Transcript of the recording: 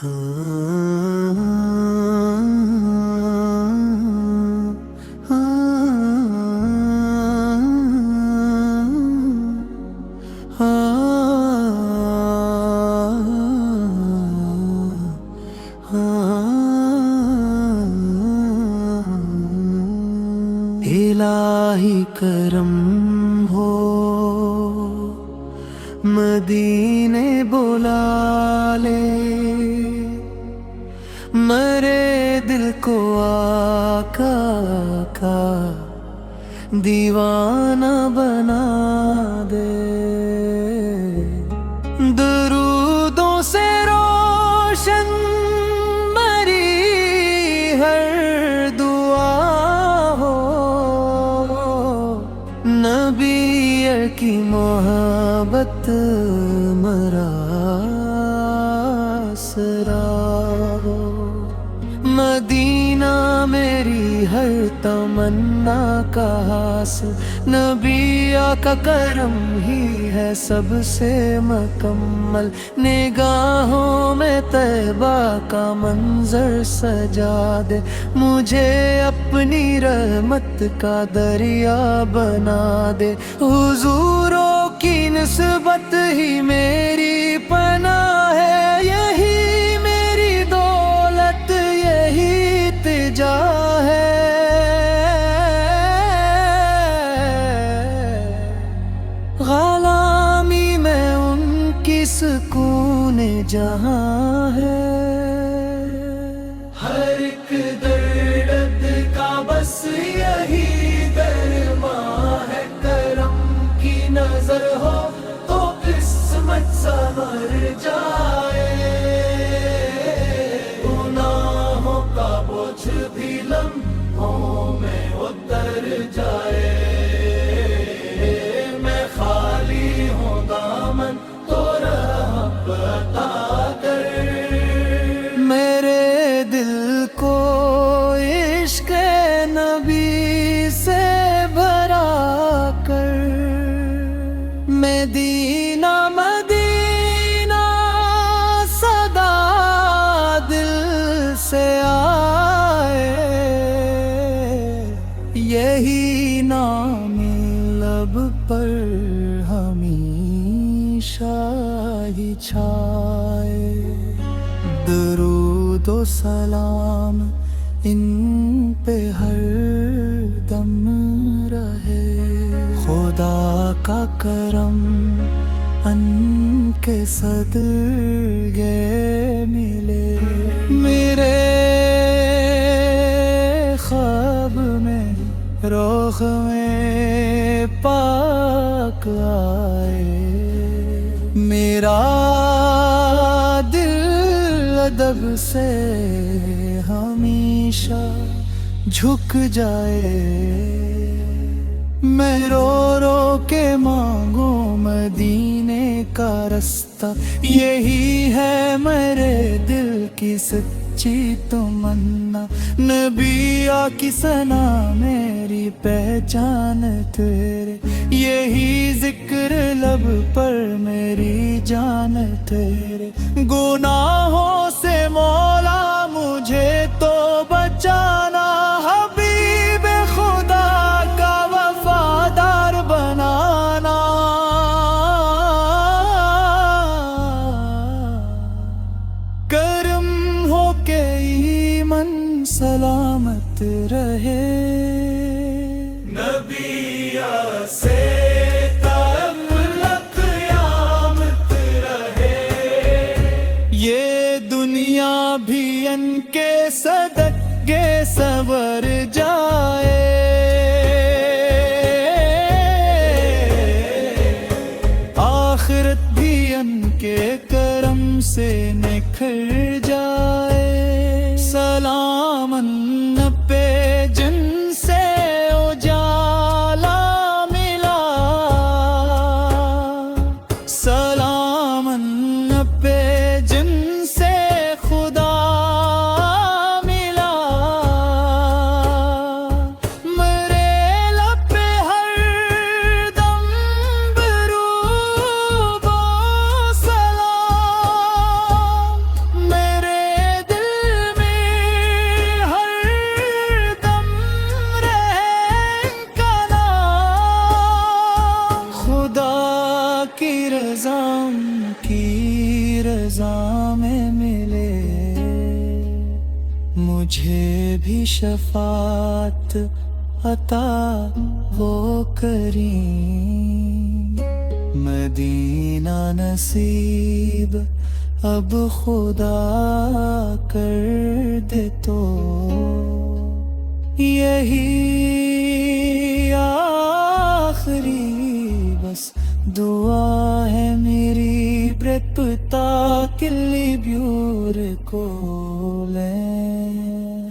الہی کرم ہو مدینے بلا لے، مرے دل کو آقا کا دیوانہ بنا دے، درودوں سے روشن مری ہر دعا ہو، نبی کی محبت مرا سرا ہو، مدینہ میری ہر تمنا کا حاصل، نبی کا کرم ہی ہے سب سے مکمل، نگاہوں میں طیبہ کا منظر سجا دے، مجھے اپنی رحمت کا دریا بنا دے، حضوروں کی نسبت ہی میری پناہ ہے، یہی میری دولت یہی تجا ہے، غلامی میں ان کی سکون جہاں ہے، ہر ایک درد کا بس یہی درماں ہے، کرم کی نظر ہو تو قسمت سنور جائے، گناہوں کا بوجھ بھی لمحوں میں اتر جائے، میں خالی ہوں دامن تو رب عطا کر، میرے دل کو عشق نبی سے بھرا کر، مدینہ مدینہ صدا دل سے آئے، یہی نام لب پر ہمیشہ ہی چھائے، درود و سلام ان پہ ہر دم رہے، خدا کا کرم ان کے صدقے ملے، میرے خواب میں روح میں پاک آئے، میرا دل ادب سے ہمیشہ جھک جائے، میں رو رو کے مانگوں مدینے کا رستہ، یہی ہے میرے دل کی سچی تمنا، نبی کی ثنا میری پہچان تیرے، یہی ذکر لب پر میری جان تیرے، گناہوں سے مولا مجھے تو بچانا، حبیب خدا کا وفادار بنانا، کرم ہو کے ایمن سلامت رہے، نبی سے تعلق قیامت رہے، یہ دنیا بھی ان کے صدقے سنور جائے، آخرت بھی ان کے کرم سے نکھر جائے، سلام ان پہ جن سے اجالا ملا، سلام ان پہ جن سے خدا ملا، میرے لب پہ ہر دم درود و سلام، شفاعت عطا وہ کریم مدینہ نصیب اب خدا کر دے تو یہی آخری بس دعا ہے میری تاکہ بیور کو لیں